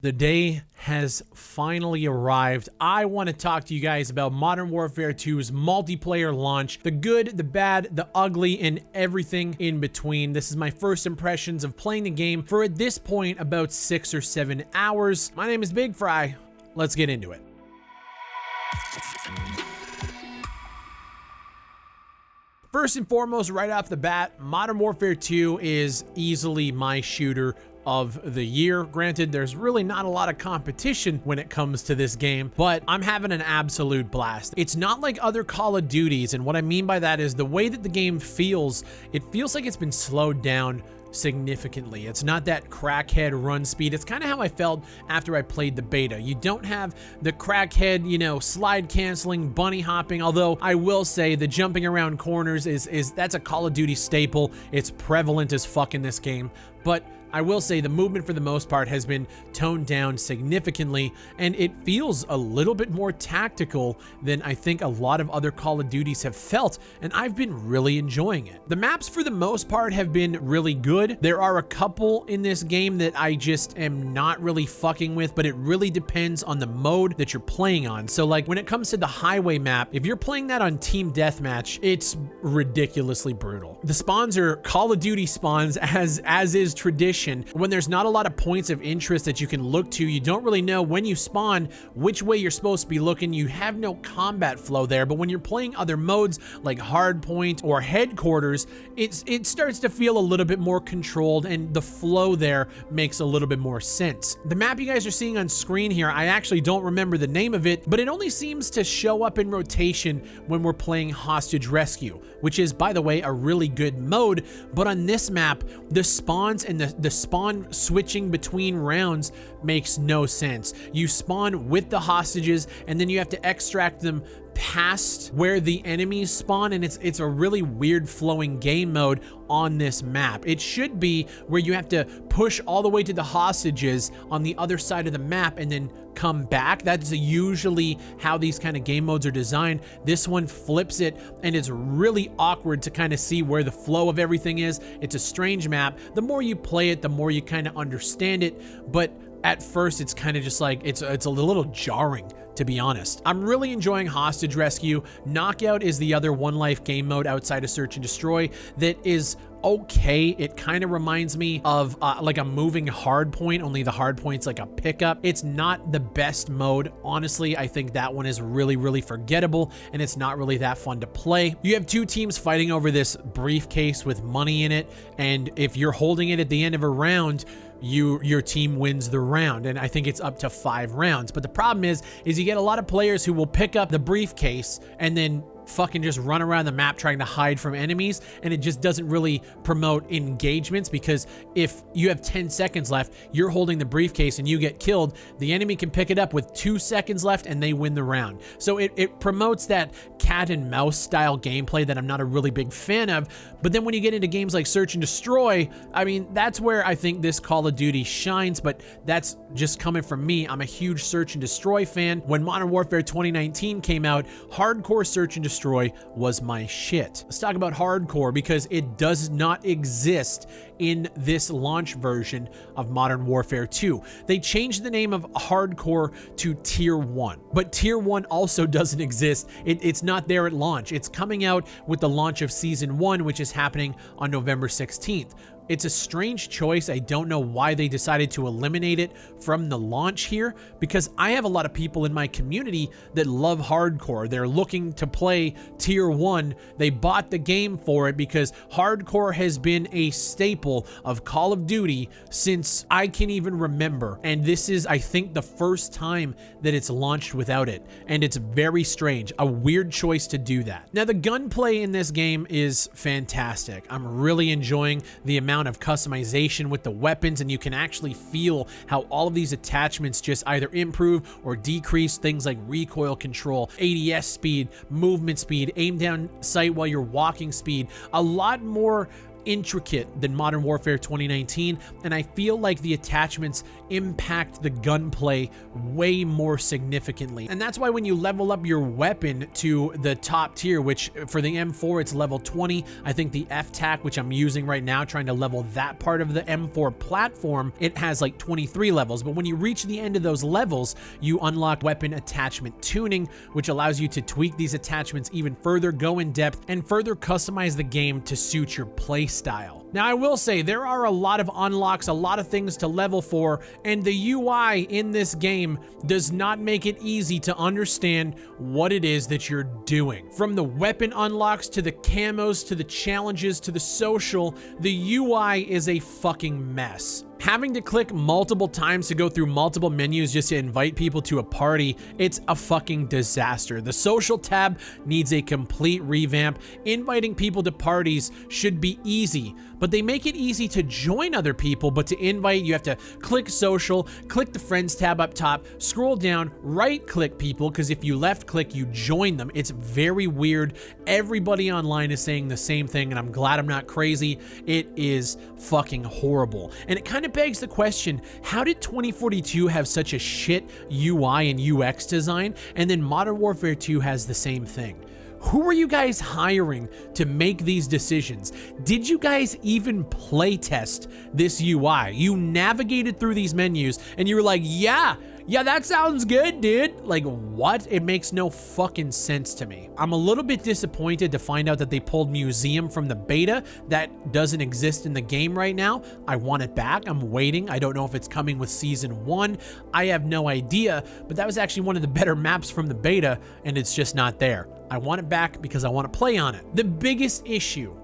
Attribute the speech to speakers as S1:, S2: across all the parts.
S1: The day has finally arrived. I want to talk to you guys about Modern Warfare 2's multiplayer launch, the good, the bad, the ugly, and everything in between. This is my first impressions of playing the game for, at this point, about 6 or 7 hours. My name is Big Fry. Let's get into it. First and foremost, right off the bat, Modern Warfare 2 is easily my shooter of the year. Granted, there's really not a lot of competition when it comes to this game, but I'm having an absolute blast. It's not like other Call of Duties, and what I mean by that is the way that the game feels, it feels like it's been slowed down significantly. It's not that crackhead run speed. It's kind of how I felt after I played the beta. You don't have the crackhead, slide canceling, bunny hopping, although I will say the jumping around corners that's a Call of Duty staple. It's prevalent as fuck in this game, but I will say the movement for the most part has been toned down significantly, and it feels a little bit more tactical than I think a lot of other Call of Duties have felt, and I've been really enjoying it. The maps for the most part have been really good. There are a couple in this game that I just am not really fucking with, but it really depends on the mode that you're playing on. So like when it comes to the highway map, if you're playing that on Team Deathmatch, it's ridiculously brutal. The spawns are Call of Duty spawns as is tradition. When there's not a lot of points of interest that you can look to, you don't really know when you spawn which way you're supposed to be looking. You have no combat flow there, but when you're playing other modes like Hardpoint or Headquarters, it starts to feel a little bit more controlled, and the flow there makes a little bit more sense. The map you guys are seeing on screen here, I actually don't remember the name of it, but it only seems to show up in rotation when we're playing Hostage Rescue, which is, by the way, a really good mode. But on this map, the spawns and the spawn switching between rounds makes no sense. You spawn with the hostages, and then you have to extract them past where the enemies spawn, and it's a really weird flowing game mode on this map. It should be where you have to push all the way to the hostages on the other side of the map and then come back. That's usually how these kind of game modes are designed. This one flips it, and it's really awkward to kind of see where the flow of everything is. It's a strange map. The more you play it, the more you kind of understand it, but at first it's kind of just like it's a little jarring, to be honest. I'm really enjoying Hostage Rescue. Knockout is the other one life game mode outside of Search and Destroy that is okay. It kind of reminds me of like a moving Hardpoint, only the Hardpoint's like a pickup. It's not the best mode. Honestly, I think that one is really forgettable, and it's not really that fun to play. You have two teams fighting over this briefcase with money in it, and if you're holding it at the end of a round, your team wins the round, and I think it's up to 5 rounds. But the problem is you get a lot of players who will pick up the briefcase and then fucking just run around the map trying to hide from enemies, and it just doesn't really promote engagements, because if you have 10 seconds left, you're holding the briefcase and you get killed, the enemy can pick it up with 2 seconds left and they win the round. So it promotes that cat and mouse style gameplay that I'm not a really big fan of. But then when you get into games like Search and Destroy, I mean, that's where I think this Call of Duty shines, but that's just coming from me. I'm a huge Search and Destroy fan. When Modern Warfare 2019 came out, hardcore Search and Destroy was my shit. Let's talk about hardcore, because it does not exist in this launch version of Modern Warfare 2. They changed the name of hardcore to Tier 1, but Tier 1 also doesn't exist. It's not there at launch. It's coming out with the launch of Season 1, which is happening on November 16th. It's a strange choice. I don't know why they decided to eliminate it from the launch here, because I have a lot of people in my community that love hardcore. They're looking to play Tier 1. They bought the game for it because hardcore has been a staple of Call of Duty since I can even remember. And this is, I think, the first time that it's launched without it. And it's very strange, a weird choice to do that. Now, the gunplay in this game is fantastic. I'm really enjoying the amount of customization with the weapons, and you can actually feel how all of these attachments just either improve or decrease things like recoil control, ADS speed, movement speed, aim down sight while you're walking speed. A lot more intricate than Modern Warfare 2019, and I feel like the attachments impact the gunplay way more significantly. And that's why when you level up your weapon to the top tier, which for the M4 it's level 20, I think the F-TAC, which I'm using right now, trying to level that part of the M4 platform, it has like 23 levels. But when you reach the end of those levels, you unlock weapon attachment tuning, which allows you to tweak these attachments even further, go in depth, and further customize the game to suit your play style. Now, I will say there are a lot of unlocks, a lot of things to level for, and the UI in this game does not make it easy to understand what it is that you're doing. From the weapon unlocks to the camos to the challenges to the social, the UI is a fucking mess. Having to click multiple times to go through multiple menus just to invite people to a party, it's a fucking disaster. The social tab needs a complete revamp. Inviting people to parties should be easy, but they make it easy to join other people, but to invite, you have to click social, click the friends tab up top, scroll down, right click people, because if you left click, you join them. It's very weird. Everybody online is saying the same thing, and I'm glad I'm not crazy. It is fucking horrible. And it kind of begs the question, how did 2042 have such a shit UI and UX design, and then Modern Warfare 2 has the same thing? Who were you guys hiring to make these decisions? Did you guys even play test this UI? You navigated through these menus and you were like, yeah, that sounds good, dude. Like, what? It makes no fucking sense to me. I'm a little bit disappointed to find out that they pulled Museum from the beta. That doesn't exist in the game right now. I want it back. I'm waiting. I don't know if it's coming with Season 1. I have no idea, but that was actually one of the better maps from the beta, and it's just not there. I want it back because I want to play on it. The biggest issue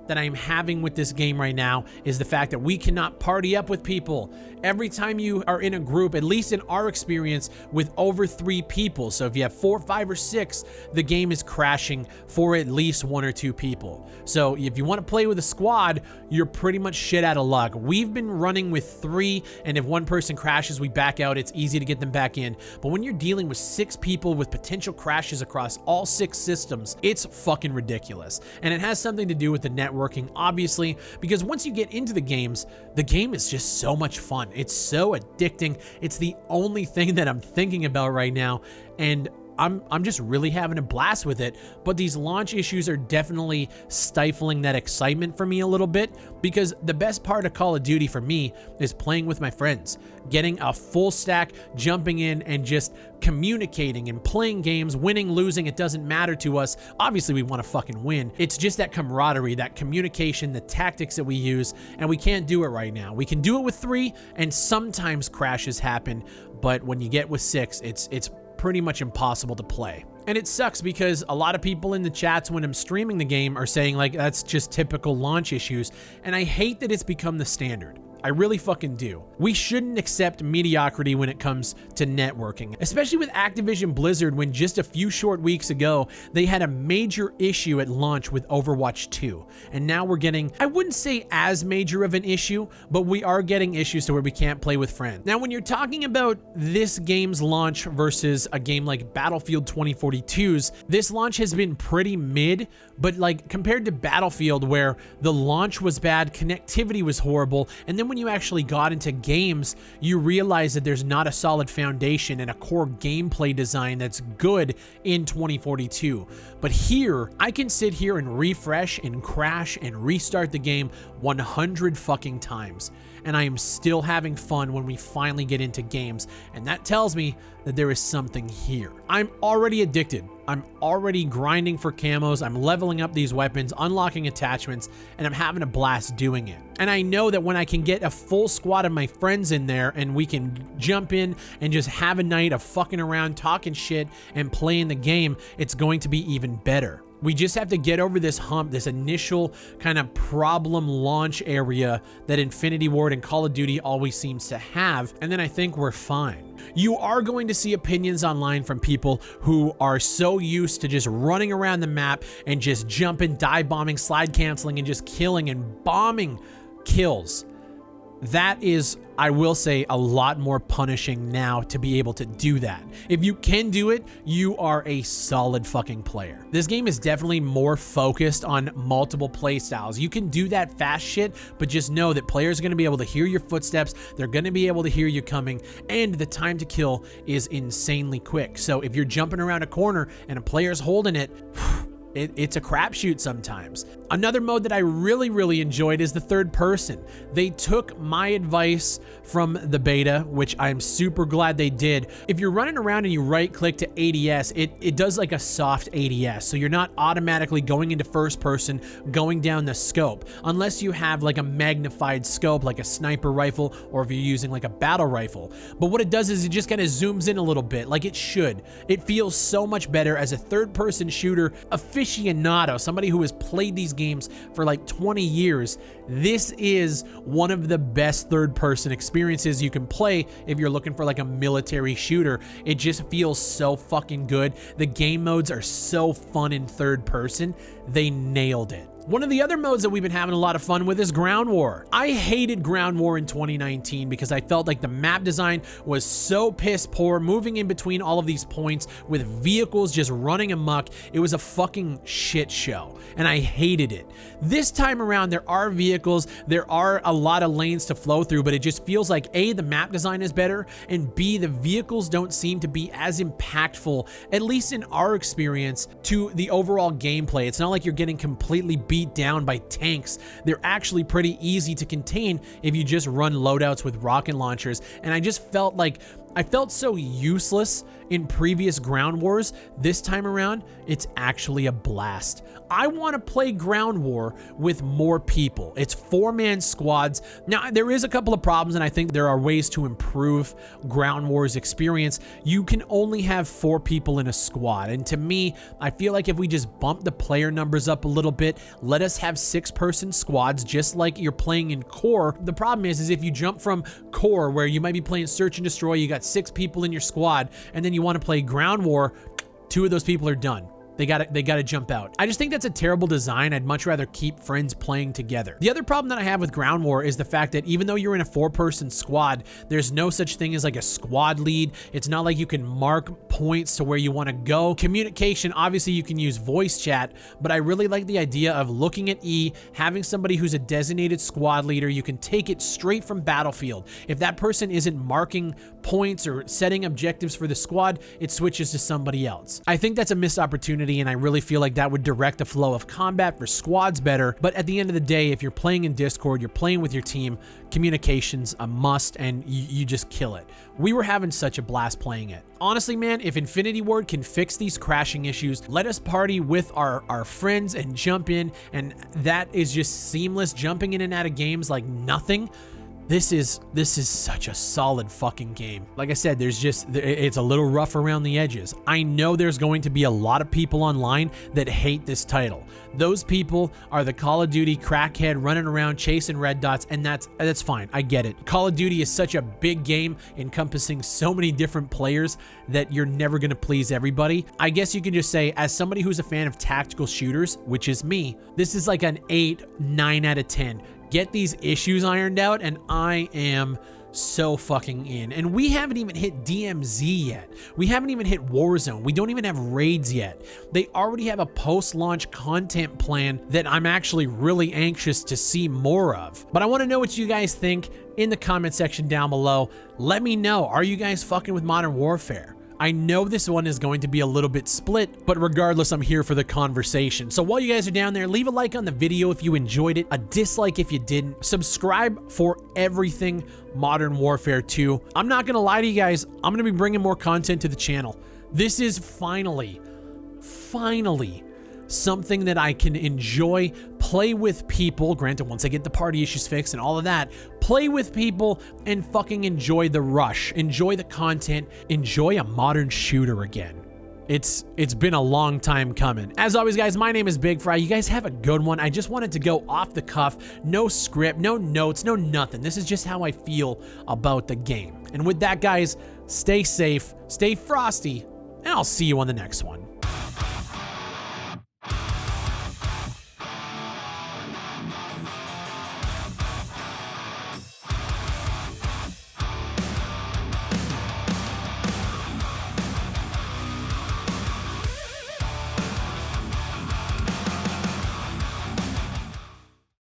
S1: that I'm having with this game right now is the fact that we cannot party up with people. Every time you are in a group, at least in our experience, with over 3 people, so if you have 4, 5, or 6, the game is crashing for at least 1 or 2 people. So if you want to play with a squad, you're pretty much shit out of luck. We've been running with 3, and if one person crashes, we back out. It's easy to get them back in. But when you're dealing with 6 people with potential crashes across all 6 systems, it's fucking ridiculous. And it has something to do with the networking, obviously, because once you get into the game is just so much fun. It's so addicting. It's the only thing that I'm thinking about right now, and I'm just really having a blast with it. But these launch issues are definitely stifling that excitement for me a little bit, because the best part of Call of Duty for me is playing with my friends, getting a full stack, jumping in and just communicating and playing games, winning, losing, it doesn't matter to us. Obviously we want to fucking win. It's just that camaraderie, that communication, the tactics that we use, and we can't do it right now. We can do it with 3, and sometimes crashes happen, but when you get with 6, it's pretty much impossible to play. And it sucks because a lot of people in the chats when I'm streaming the game are saying like that's just typical launch issues, and I hate that it's become the standard. I really fucking do. We shouldn't accept mediocrity when it comes to networking, especially with Activision Blizzard, when just a few short weeks ago, they had a major issue at launch with Overwatch 2. And now we're getting, I wouldn't say as major of an issue, but we are getting issues to where we can't play with friends. Now, when you're talking about this game's launch versus a game like Battlefield 2042's, this launch has been pretty mid, but like compared to Battlefield, where the launch was bad, connectivity was horrible, and then when you actually got into games, you realize that there's not a solid foundation and a core gameplay design that's good in 2042. But here, I can sit here and refresh and crash and restart the game 100 fucking times, and I am still having fun when we finally get into games, and that tells me that there is something here. I'm already addicted. I'm already grinding for camos. I'm leveling up these weapons, unlocking attachments, and I'm having a blast doing it. And I know that when I can get a full squad of my friends in there and we can jump in and just have a night of fucking around, talking shit, and playing the game, it's going to be even better. We just have to get over this hump, this initial kind of problem launch area that Infinity Ward and Call of Duty always seems to have, and then I think we're fine. You are going to see opinions online from people who are so used to just running around the map and just jumping, dive bombing, slide canceling, and just killing and bombing kills. That is, I will say, a lot more punishing now to be able to do that. If you can do it, you are a solid fucking player. This game is definitely more focused on multiple play styles. You can do that fast shit, but just know that players are going to be able to hear your footsteps, they're going to be able to hear you coming, and the time to kill is insanely quick. So if you're jumping around a corner and a player's holding it, it's a crapshoot sometimes. Another mode that I really enjoyed is the third person. They took my advice from the beta, which I'm super glad they did. If you're running around and you right click to ADS, it does like a soft ADS. So you're not automatically going into first person, going down the scope, unless you have like a magnified scope, like a sniper rifle, or if you're using like a battle rifle. But what it does is it just kind of zooms in a little bit, like it should. It feels so much better as a third person shooter aficionado, somebody who has played these games for like 20 years. This is one of the best third-person experiences you can play if you're looking for like a military shooter. It just feels so fucking good. The game modes are so fun in third person. They nailed it. One of the other modes that we've been having a lot of fun with is Ground War. I hated Ground War in 2019 because I felt like the map design was so piss poor, moving in between all of these points with vehicles just running amok. It was a fucking shit show, and I hated it. This time around, there are vehicles, there are a lot of lanes to flow through, but it just feels like A, the map design is better, and B, the vehicles don't seem to be as impactful, at least in our experience, to the overall gameplay. It's not like you're getting completely beat down by tanks. They're actually pretty easy to contain if you just run loadouts with rocket launchers, and I just felt like I felt so useless in previous Ground Wars. This time around, it's actually a blast. I want to play Ground War with more people. It's 4-man squads. Now, there is a couple of problems, and I think there are ways to improve Ground War's experience. You can only have 4 people in a squad, and to me, I feel like if we just bump the player numbers up a little bit, let us have 6-person squads, just like you're playing in Core. The problem is if you jump from Core, where you might be playing Search and Destroy, you got 6 people in your squad, and then you want to play Ground War, 2 of those people are done. They gotta jump out. I just think that's a terrible design. I'd much rather keep friends playing together. The other problem that I have with Ground War is the fact that even though you're in a 4-person squad, there's no such thing as like a squad lead. It's not like you can mark points to where you want to go. Communication, obviously you can use voice chat, but I really like the idea of looking at E, having somebody who's a designated squad leader. You can take it straight from Battlefield. If that person isn't marking points or setting objectives for the squad, it switches to somebody else. I think that's a missed opportunity, and I really feel like that would direct the flow of combat for squads better. But at the end of the day, if you're playing in Discord, you're playing with your team, communication's a must, and you just kill it. We were having such a blast playing it. Honestly, man, if Infinity Ward can fix these crashing issues, let us party with our friends and jump in, and that is just seamless, jumping in and out of games like nothing. This is such a solid fucking game. Like I said, it's a little rough around the edges. I know there's going to be a lot of people online that hate this title. Those people are the Call of Duty crackhead running around chasing red dots, and that's fine. I get it. Call of Duty is such a big game encompassing so many different players that you're never going to please everybody. I guess you can just say, as somebody who's a fan of tactical shooters, which is me, this is like an 8, 9 out of 10. Get these issues ironed out, and I am so fucking in. And we haven't even hit DMZ yet. We haven't even hit Warzone. We don't even have raids yet. They already have a post-launch content plan that I'm actually really anxious to see more of. But I want to know what you guys think in the comment section down below. Let me know, are you guys fucking with Modern Warfare? I know this one is going to be a little bit split, but regardless, I'm here for the conversation. So while you guys are down there, leave a like on the video if you enjoyed it, a dislike if you didn't, subscribe for everything Modern Warfare 2. I'm not gonna lie to you guys, I'm gonna be bringing more content to the channel. This is finally something that I can enjoy, play with people, granted once I get the party issues fixed and all of that, play with people and fucking enjoy the rush, enjoy the content, enjoy a modern shooter again. It's been a long time coming. As always, guys, my name is Big Fry. You guys have a good one. I just wanted to go off the cuff, no script, no notes, no nothing. This is just how I feel about the game. And with that, guys, stay safe, stay frosty, and I'll see you on the next one.